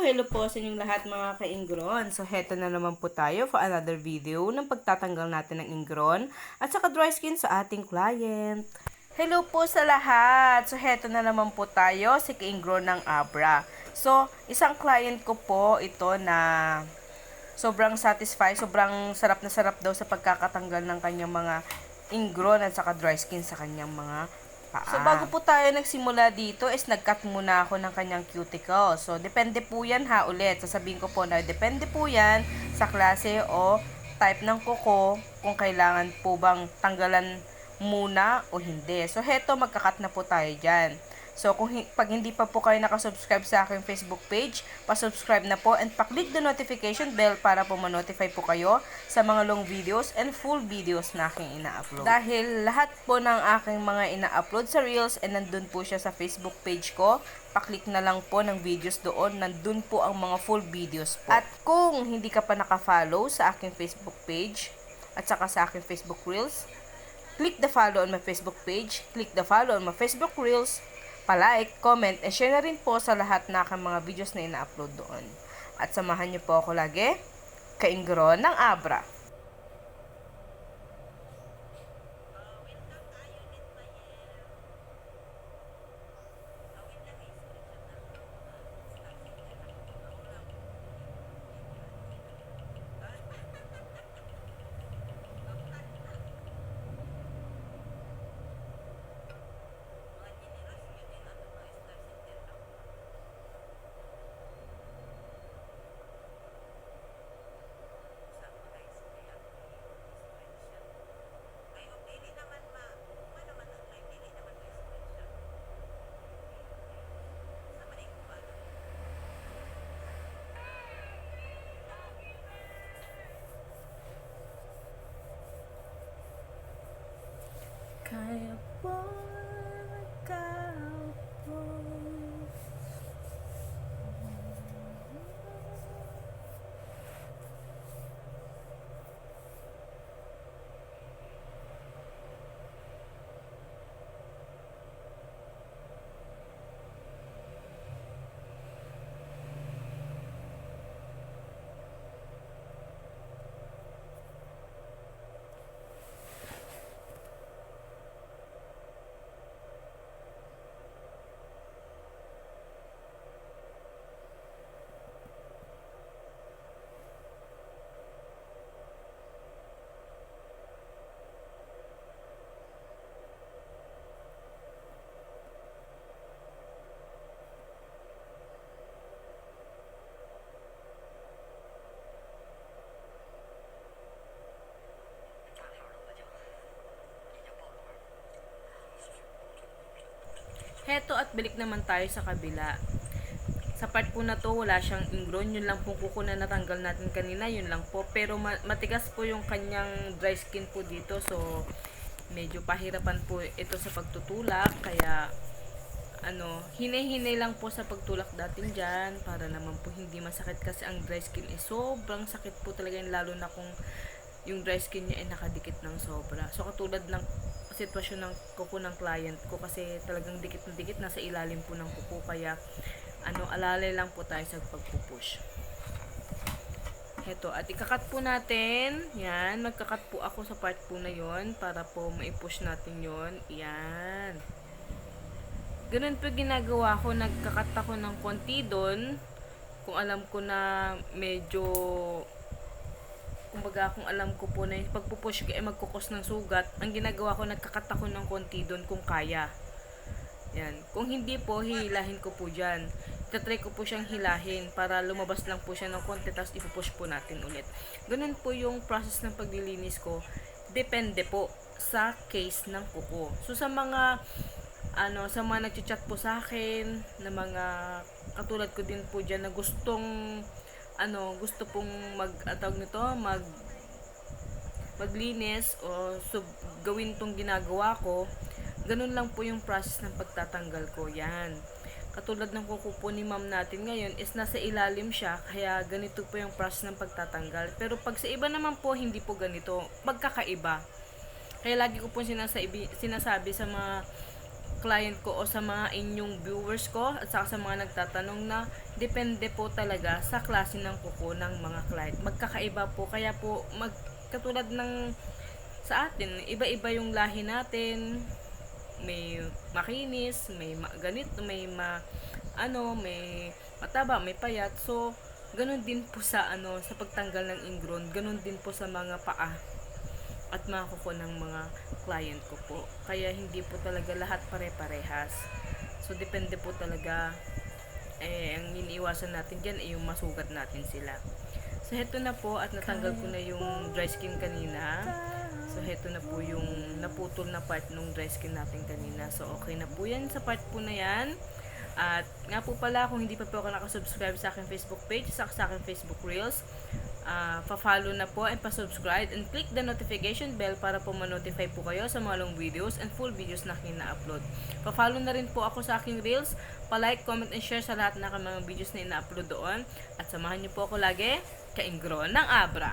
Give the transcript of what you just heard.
hello po sa inyong lahat mga ka-ingron. So, heto na naman po tayo for another video ng pagtatanggal natin ng ingron at saka dry skin sa ating client. Hello po sa lahat. So, heto na naman po tayo sa ka-ingron ng Abra. So, isang client ko po ito na sobrang satisfied, sobrang sarap na sarap daw sa pagkakatanggal ng kanyang mga ingron at saka dry skin sa kanyang mga paa. So, bago po tayo nagsimula dito is nag-cut muna ako ng kanyang cuticle. So, depende po yan ha ulit. Sasabihin ko po na depende po yan sa klase o type ng kuko kung kailangan po bang tanggalan muna o hindi. So, heto magka-cut na po tayo dyan. So, pag hindi pa po kayo nakasubscribe sa aking Facebook page, pasubscribe na po and pa-click the notification bell para po ma-notify po kayo sa mga long videos and full videos na aking ina-upload. Dahil lahat po ng aking mga ina-upload sa Reels and nandun po siya sa Facebook page ko, pa-click na lang po ng videos doon, nandun po ang mga full videos po. At kung hindi ka pa naka-follow sa aking Facebook page at saka sa aking Facebook Reels, click the follow on my Facebook page, click the follow on my Facebook Reels, pa-like, comment, and share na rin po sa lahat na aking mga videos na ina-upload doon. At samahan niyo po ako lagi, ka-ingron ng Abra. Kaya po magkaupo. Heto at balik naman tayo sa kabila. Sa part po na to, wala siyang ingron. Yun lang po kuko na natanggal natin kanina. Yun lang po. Pero matigas po yung kanyang dry skin po dito. So, medyo pahirapan po ito sa pagtutulak. Kaya, hinay-hinay lang po sa pagtulak natin dyan. Para naman po hindi masakit. Kasi ang dry skin is sobrang sakit po talaga. Lalo na kung yung dry skin niya ay nakadikit ng sobra. So, katulad ng sitwasyon ng kuko ng client ko kasi talagang dikit na dikit nasa ilalim po ng kuko, kaya alalay lang po tayo sa pagpupush. Heto, at ikakat po natin. Yan, magkakat po ako sa part po na yon para po maipush natin yon. Yan. Ganun po ginagawa ko, nagkakat ako ng konti doon. Kung alam ko na medyo kumbaga kung alam ko po na yung pagpupush ay magkukos ng sugat, ang ginagawa ko, nagkakat ako ng konti doon kung kaya. Yan. Kung hindi po, hilahin ko po dyan. Itatry ko po siyang hilahin para lumabas lang po siya ng konti, tapos ipupush po natin ulit. Ganun po yung process ng paglilinis ko. Depende po sa case ng kuko. So sa mga nagchat po sa akin, na mga katulad ko din po dyan na gusto pong maglinis o gawin tong ginagawa ko, ganun lang po yung process ng pagtatanggal ko. Yan. Katulad ng kuko po ni ma'am natin ngayon is nasa ilalim siya, kaya ganito po yung process ng pagtatanggal. Pero pag sa iba naman po, hindi po ganito. Magkakaiba. Kaya lagi ko po sinasabi sa mga client ko o sa mga inyong viewers ko at saka sa mga nagtatanong na depende po talaga sa klase ng kuko ng mga client. Magkakaiba po, kaya po katulad ng sa atin, iba-iba yung lahi natin. May makinis, may ganito, may mataba, may payat. So, ganun din po sa sa pagtanggal ng ingrown, ganun din po sa mga paa at mga kuko ng mga client ko po. Kaya hindi po talaga lahat pare-parehas. So, depende po talaga. Ang iniiwasan natin dyan ay yung masugat natin sila. So, heto na po at natanggal ko na yung dry skin kanina. So, heto na po yung naputol na part ng dry skin natin kanina. So, okay na po yan sa part po na yan. At nga po pala, kung hindi pa po ako nakasubscribe sa aking Facebook page, sa aking Facebook Reels, pa-follow na po and pa-subscribe and click the notification bell para po ma-notify po kayo sa mga long videos and full videos na aking na-upload. Pa-follow na rin po ako sa aking Reels, pa-like, comment, and share sa lahat ng mga videos na ina-upload doon. At samahan niyo po ako lagi, ka-ingro ng Abra.